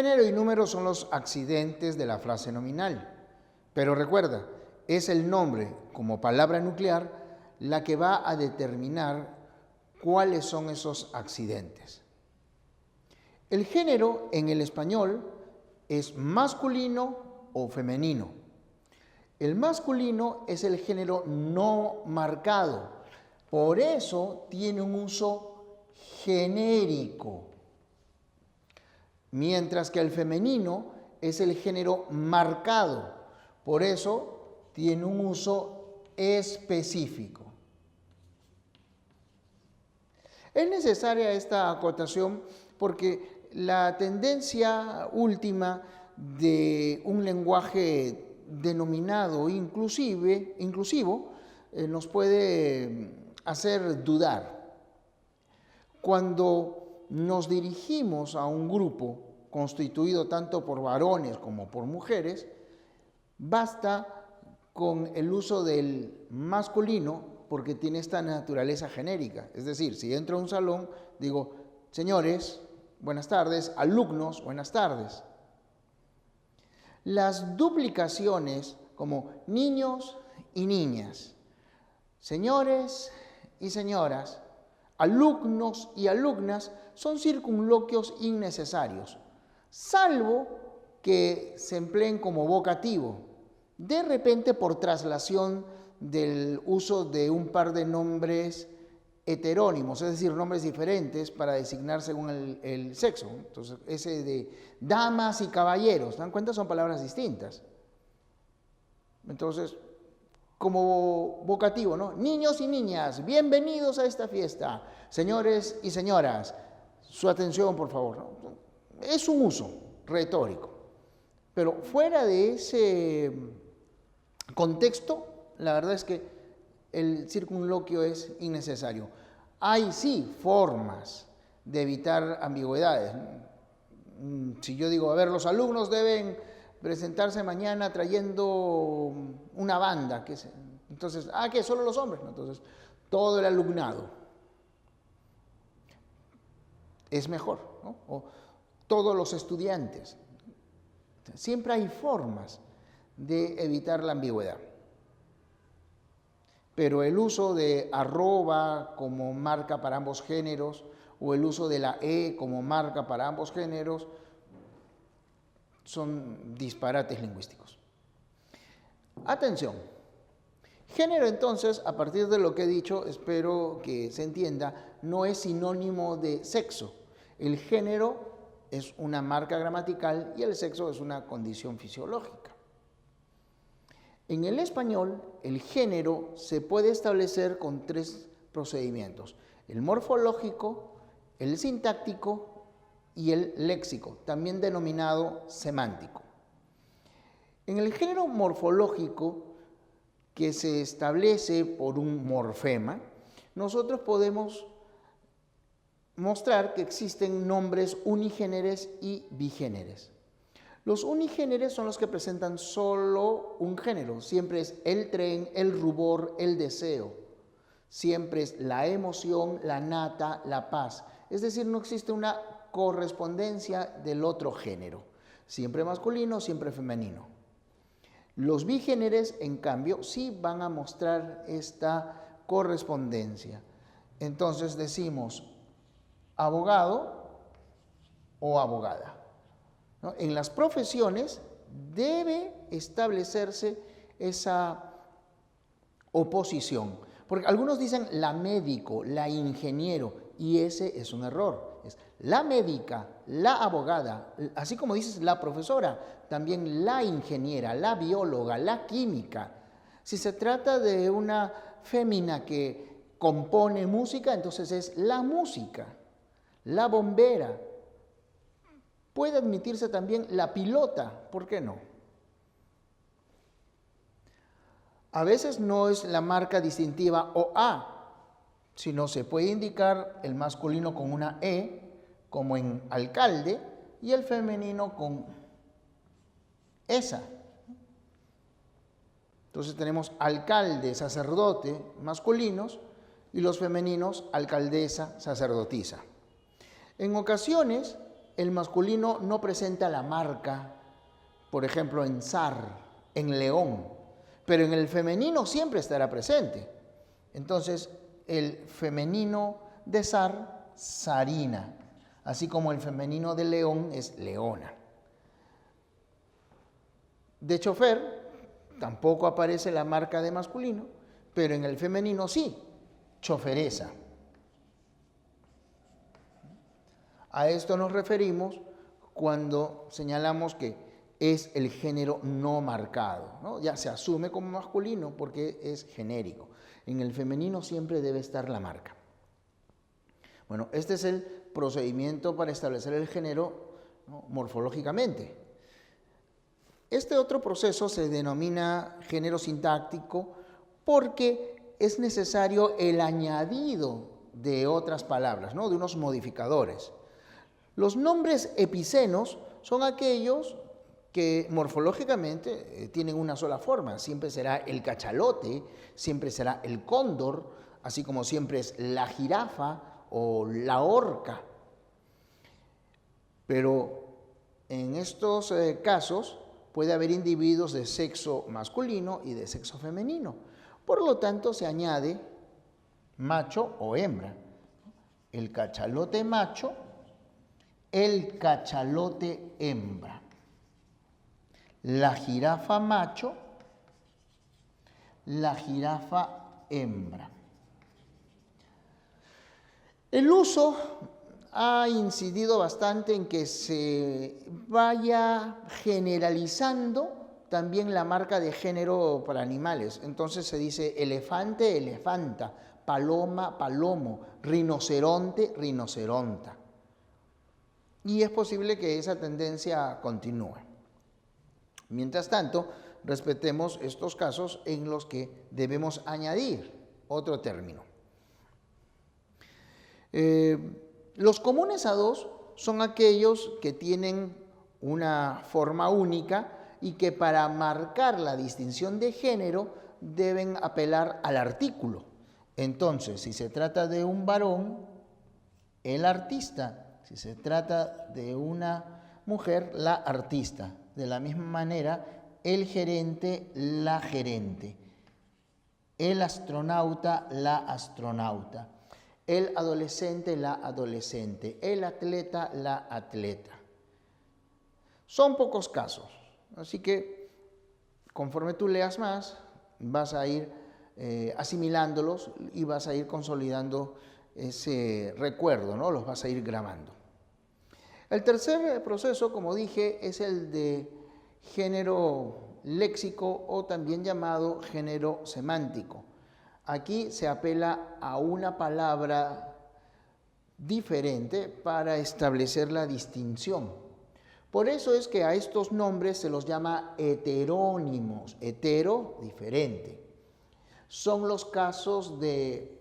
Género y número son los accidentes de la frase nominal. Pero recuerda, es el nombre como palabra nuclear la que va a determinar cuáles son esos accidentes. El género en el español es masculino o femenino. El masculino es el género no marcado, por eso tiene un uso genérico, mientras que el femenino es el género marcado, por eso tiene un uso específico. Es necesaria esta acotación porque la tendencia última de un lenguaje denominado inclusivo nos puede hacer dudar. Cuando nos dirigimos a un grupo constituido tanto por varones como por mujeres, basta con el uso del masculino porque tiene esta naturaleza genérica. Es decir, si entro a un salón, digo, señores, buenas tardes, alumnos, buenas tardes. Las duplicaciones como niños y niñas, señores y señoras, alumnos y alumnas son circunloquios innecesarios, salvo que se empleen como vocativo, de repente por traslación del uso de un par de nombres heterónimos, es decir, nombres diferentes para designar según el sexo. Entonces, ese de damas y caballeros, ¿se dan cuenta? Son palabras distintas. Entonces, como vocativo, ¿no? Niños y niñas, bienvenidos a esta fiesta. Señores y señoras, su atención, por favor, ¿no? Es un uso retórico. Pero fuera de ese contexto, la verdad es que el circunloquio es innecesario. Hay sí formas de evitar ambigüedades. Si yo digo, a ver, los alumnos deben presentarse mañana trayendo una banda, entonces, ¿qué? ¿Solo los hombres? Entonces, todo el alumnado es mejor, ¿no? O todos los estudiantes. Siempre hay formas de evitar la ambigüedad. Pero el uso de arroba como marca para ambos géneros o el uso de la e como marca para ambos géneros son disparates lingüísticos. Atención. Género, entonces, a partir de lo que he dicho, espero que se entienda, no es sinónimo de sexo. El género es una marca gramatical y el sexo es una condición fisiológica. En el español, el género se puede establecer con tres procedimientos: el morfológico, el sintáctico y el léxico, también denominado semántico. En el género morfológico, que se establece por un morfema, nosotros podemos mostrar que existen nombres unigéneres y bigéneres. Los unigéneres son los que presentan solo un género. Siempre es el tren, el rubor, el deseo. Siempre es la emoción, la nata, la paz. Es decir, no existe una correspondencia del otro género. Siempre masculino, siempre femenino. Los bigéneres, en cambio, sí van a mostrar esta correspondencia. Entonces decimos abogado o abogada. ¿No? En las profesiones debe establecerse esa oposición, porque algunos dicen la médico, la ingeniero, y ese es un error. Es la médica, la abogada, así como dices la profesora, también la ingeniera, la bióloga, la química. Si se trata de una fémina que compone música, entonces es la música, la bombera. Puede admitirse también la pilota, ¿por qué no? A veces no es la marca distintiva OA, sino se puede indicar el masculino con una E, como en alcalde, y el femenino con esa. Entonces tenemos alcalde, sacerdote masculinos y los femeninos alcaldesa, sacerdotisa. En ocasiones el masculino no presenta la marca, por ejemplo, en zar, en león, pero en el femenino siempre estará presente. Entonces, el femenino de zar, zarina, así como el femenino de león es leona. De chofer tampoco aparece la marca de masculino, pero en el femenino sí, choferesa. A esto nos referimos cuando señalamos que es el género no marcado, ¿no? Ya se asume como masculino porque es genérico. En el femenino siempre debe estar la marca. Bueno, este es el procedimiento para establecer el género, ¿no?, morfológicamente. Este otro proceso se denomina género sintáctico porque es necesario el añadido de otras palabras, ¿no?, de unos modificadores. Los nombres epicenos son aquellos que morfológicamente tienen una sola forma. Siempre será el cachalote, siempre será el cóndor, así como siempre es la jirafa o la orca. Pero en estos casos puede haber individuos de sexo masculino y de sexo femenino. Por lo tanto, se añade macho o hembra. El cachalote macho, el cachalote hembra. La jirafa macho, la jirafa hembra. El uso ha incidido bastante en que se vaya generalizando también la marca de género para animales. Entonces se dice elefante, elefanta, paloma, palomo, rinoceronte, rinoceronta. Y es posible que esa tendencia continúe. Mientras tanto, respetemos estos casos en los que debemos añadir otro término. Los comunes a dos son aquellos que tienen una forma única y que para marcar la distinción de género deben apelar al artículo. Entonces, si se trata de un varón, el artista. Si se trata de una mujer, la artista. De la misma manera, el gerente, la gerente. El astronauta, la astronauta. El adolescente, la adolescente. El atleta, la atleta. Son pocos casos, así que conforme tú leas más, vas a ir asimilándolos y vas a ir consolidando ese recuerdo, ¿no? Los vas a ir grabando. El tercer proceso, como dije, es el de género léxico o también llamado género semántico. Aquí se apela a una palabra diferente para establecer la distinción. Por eso es que a estos nombres se los llama heterónimos. Hetero, diferente. Son los casos de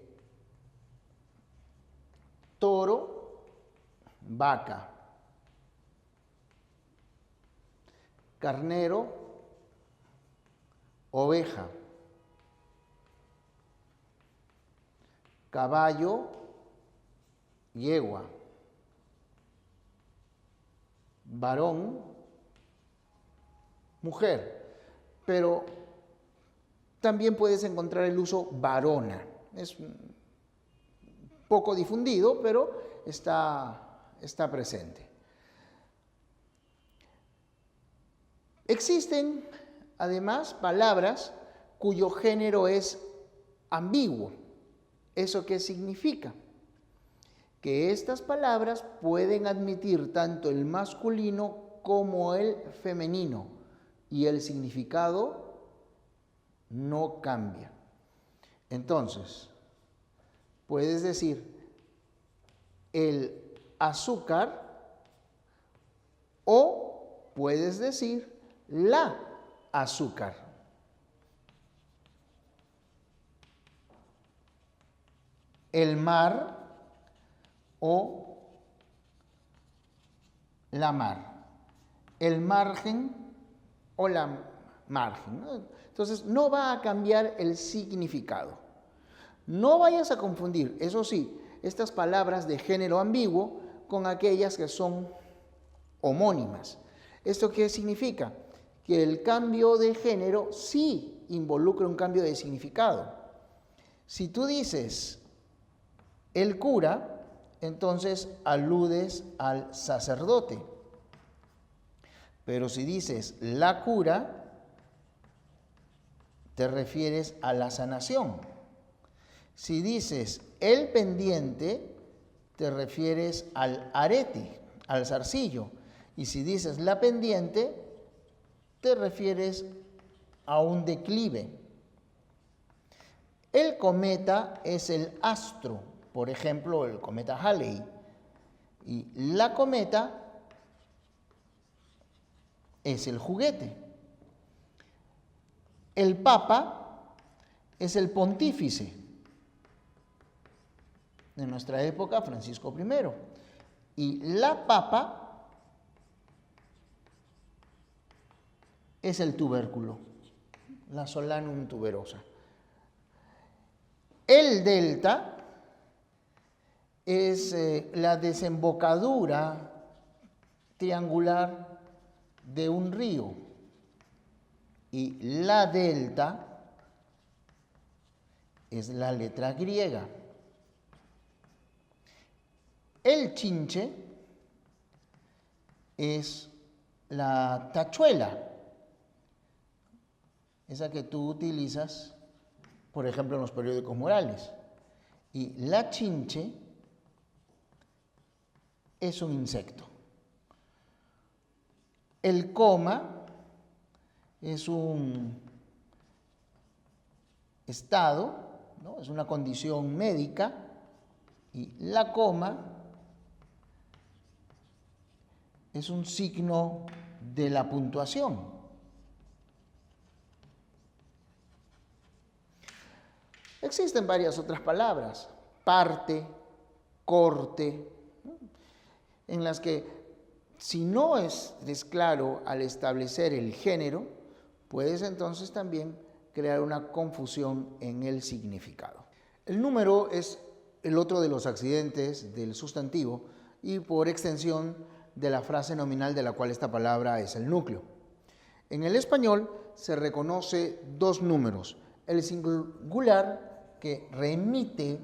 toro, vaca, carnero, oveja, caballo, yegua, varón, mujer, pero también puedes encontrar el uso varona. Es poco difundido, pero está presente. Existen, además, palabras cuyo género es ambiguo. ¿Eso qué significa? Que estas palabras pueden admitir tanto el masculino como el femenino y el significado no cambia. Entonces, puedes decir el azúcar o puedes decir la azúcar. El mar o la mar. El margen o la margen, ¿no? Entonces, no va a cambiar el significado. No vayas a confundir, eso sí, estas palabras de género ambiguo con aquellas que son homónimas. ¿Esto qué significa? Que el cambio de género sí involucra un cambio de significado. Si tú dices el cura, entonces aludes al sacerdote. Pero si dices la cura, te refieres a la sanación. Si dices el pendiente, te refieres al arete, al zarcillo. Y si dices la pendiente, te refieres a un declive. El cometa es el astro, por ejemplo, el cometa Halley. Y la cometa es el juguete. El papa es el pontífice. En nuestra época, Francisco I. Y la papa es el tubérculo, la Solanum tuberosa. El delta es la desembocadura triangular de un río. Y la delta es la letra griega. El chinche es la tachuela, esa que tú utilizas, por ejemplo, en los periódicos murales. Y la chinche es un insecto. El coma es un estado, ¿no? Es una condición médica, y la coma es un signo de la puntuación. Existen varias otras palabras, parte, corte, ¿no? En las que si no es claro al establecer el género, puedes entonces también crear una confusión en el significado. El número es el otro de los accidentes del sustantivo y por extensión de la frase nominal de la cual esta palabra es el núcleo. En el español se reconoce dos números, el singular que remite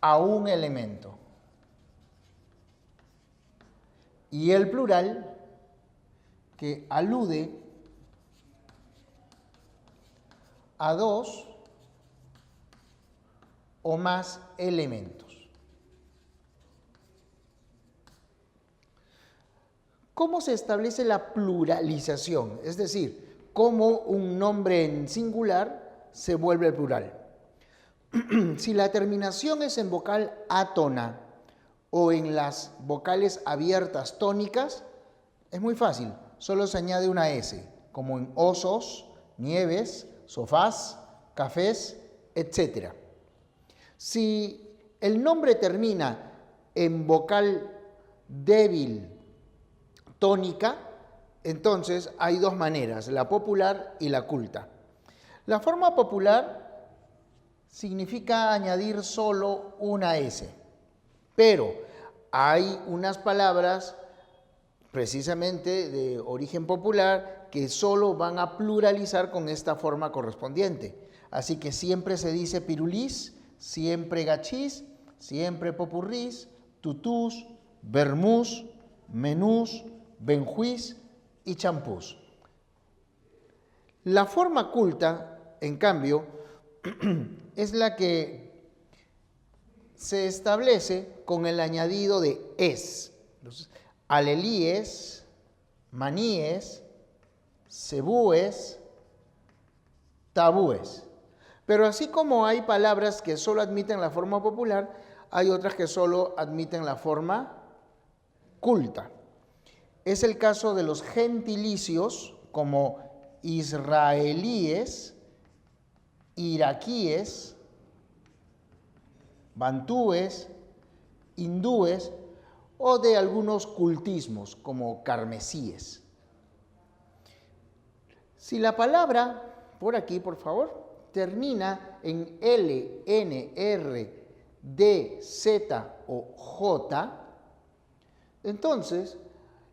a un elemento y el plural que alude a dos o más elementos. ¿Cómo se establece la pluralización? Es decir, cómo un nombre en singular se vuelve plural. Si la terminación es en vocal átona o en las vocales abiertas tónicas, es muy fácil, solo se añade una S, como en osos, nieves, sofás, cafés, etc. Si el nombre termina en vocal débil tónica, entonces hay dos maneras, la popular y la culta. La forma popular significa añadir solo una S, pero hay unas palabras precisamente de origen popular que solo van a pluralizar con esta forma correspondiente. Así que siempre se dice pirulís, siempre gachís, siempre popurrís, tutús, vermús, menús, benjuís y champús. La forma culta, en cambio, es la que se establece con el añadido de es. Entonces, alelíes, maníes, cebúes, tabúes. Pero así como hay palabras que solo admiten la forma popular, hay otras que solo admiten la forma culta. Es el caso de los gentilicios como israelíes, iraquíes, bantúes, hindúes o de algunos cultismos como carmesíes. Si la palabra, por aquí por favor, termina en L, N, R, D, Z o J, Entonces,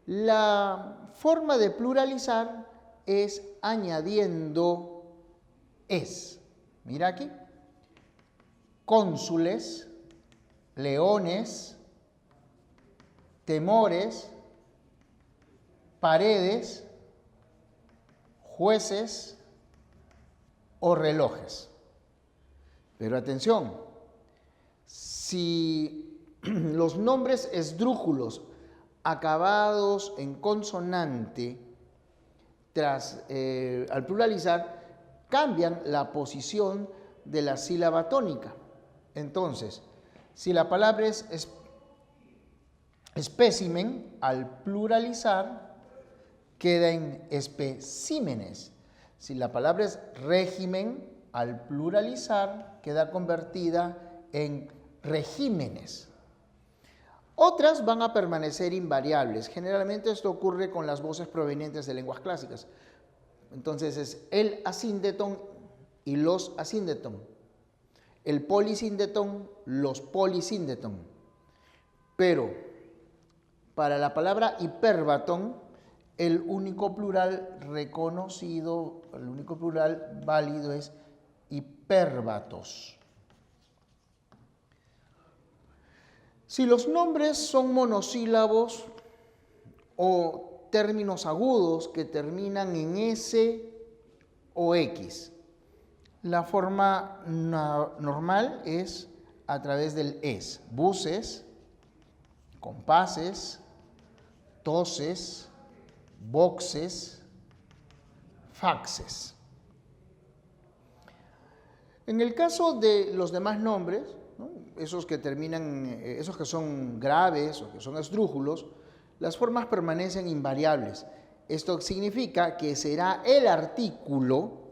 la forma de pluralizar es añadiendo es. Mira aquí. Cónsules, leones, temores, paredes, jueces o relojes. Pero atención, si los nombres esdrújulos acabados en consonante, al pluralizar, cambian la posición de la sílaba tónica. Entonces, si la palabra es espécimen, al pluralizar, queda en especímenes. Si la palabra es régimen, al pluralizar, queda convertida en regímenes. Otras van a permanecer invariables. Generalmente esto ocurre con las voces provenientes de lenguas clásicas. Entonces es el asíndetón y los asíndetón. El polisíndetón, los polisíndetón. Pero para la palabra hipérbatón, el único plural reconocido, el único plural válido es hipérbatos. Si los nombres son monosílabos o términos agudos que terminan en S o X, la forma normal es a través del es. Buses, compases, toses, boxes, faxes. En el caso de los demás nombres, ¿no?, esos que terminan, esos que son graves o que son esdrújulos, las formas permanecen invariables. Esto significa que será el artículo,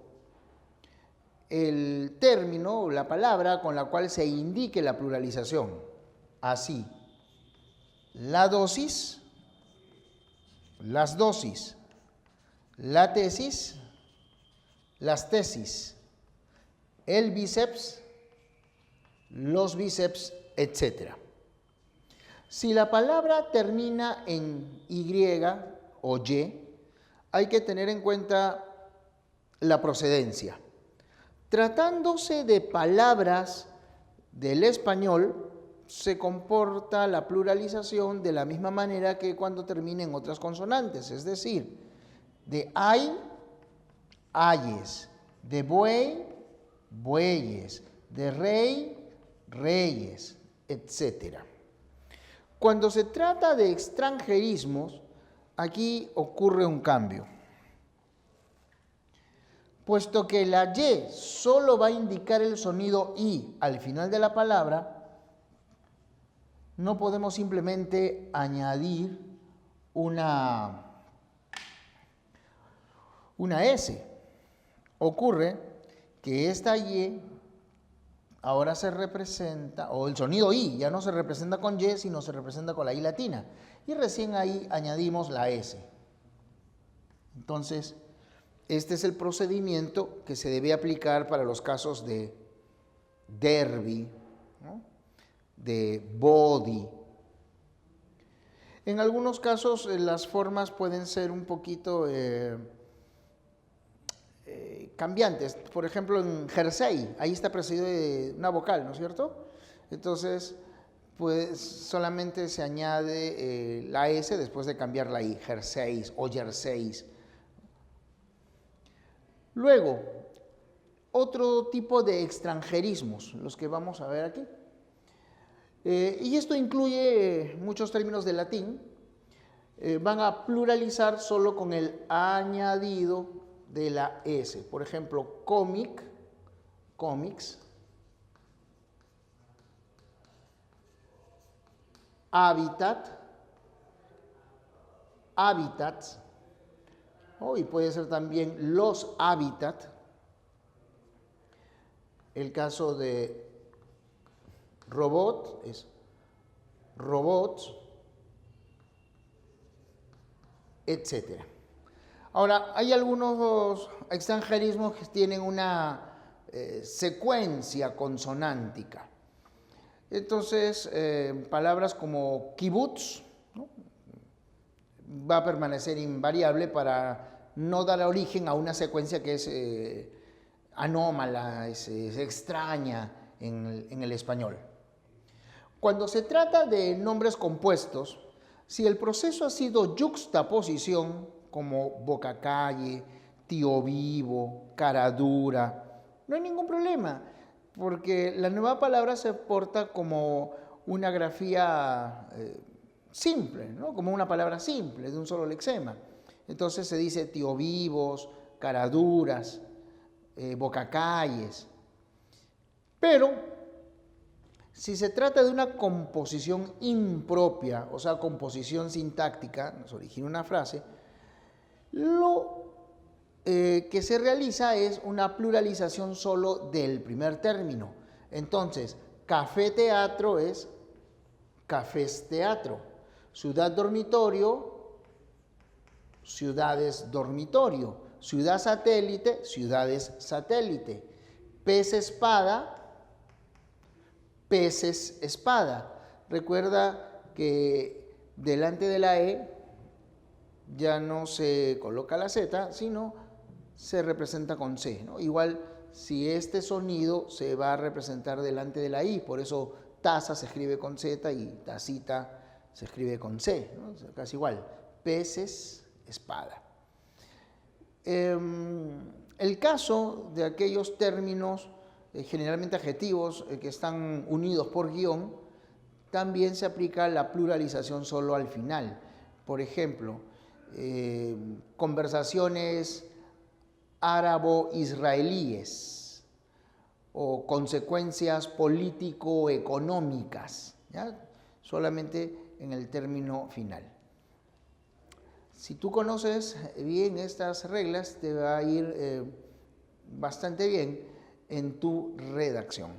el término o la palabra con la cual se indique la pluralización. Así, la dosis, las dosis, la tesis, las tesis, el bíceps, los bíceps, etc. Si la palabra termina en Y o Y, hay que tener en cuenta la procedencia. Tratándose de palabras del español, se comporta la pluralización de la misma manera que cuando terminen otras consonantes, es decir, de ay, ayes, de buey, bueyes, de rey, reyes, etc. Cuando se trata de extranjerismos, aquí ocurre un cambio. Puesto que la Y solo va a indicar el sonido I al final de la palabra, no podemos simplemente añadir una S. Ocurre que esta Y ahora se representa, o el sonido I ya no se representa con Y, sino se representa con la I latina. Y recién ahí añadimos la S. Entonces, este es el procedimiento que se debe aplicar para los casos de derby, ¿no?, de body. En algunos casos las formas pueden ser un poquito cambiantes. Por ejemplo, en jersey, ahí está precedido de una vocal, ¿no es cierto? Entonces, pues solamente se añade la S después de cambiar la I, jerseys o jerseys. Luego, otro tipo de extranjerismos, los que vamos a ver aquí. Y esto incluye muchos términos de latín. Van a pluralizar solo con el añadido de la S. Por ejemplo, cómic, cómics, hábitat, hábitats, ¿no?, y puede ser también los hábitat. El caso de robot es robots, etc. Ahora, hay algunos extranjerismos que tienen una secuencia consonántica. Entonces, palabras como kibutz, ¿no?, va a permanecer invariable para no dar origen a una secuencia que es anómala, es extraña en el español. Cuando se trata de nombres compuestos, si el proceso ha sido yuxtaposición, como bocacalle, tío vivo, cara dura, no hay ningún problema, porque la nueva palabra se porta como una grafía simple, ¿no? Como una palabra simple, de un solo lexema. Entonces se dice tío vivos, cara duras, bocacalles. Pero si se trata de una composición impropia, o sea, composición sintáctica, nos origina una frase, lo que se realiza es una pluralización solo del primer término. Entonces, café teatro es cafés teatro, ciudad dormitorio, ciudades dormitorio, ciudad satélite, ciudades satélite, pez espada, peces espada. Recuerda que delante de la E ya no se coloca la Z, sino se representa con C, ¿no? Igual si este sonido se va a representar delante de la I, por eso taza se escribe con Z y tacita se escribe con C, ¿no? O sea, casi igual, peces espada. El caso de aquellos términos generalmente adjetivos que están unidos por guión, también se aplica la pluralización solo al final. Por ejemplo, conversaciones árabo-israelíes o consecuencias político-económicas, ¿ya? Solamente en el término final. Si tú conoces bien estas reglas, te va a ir bastante bien en tu redacción.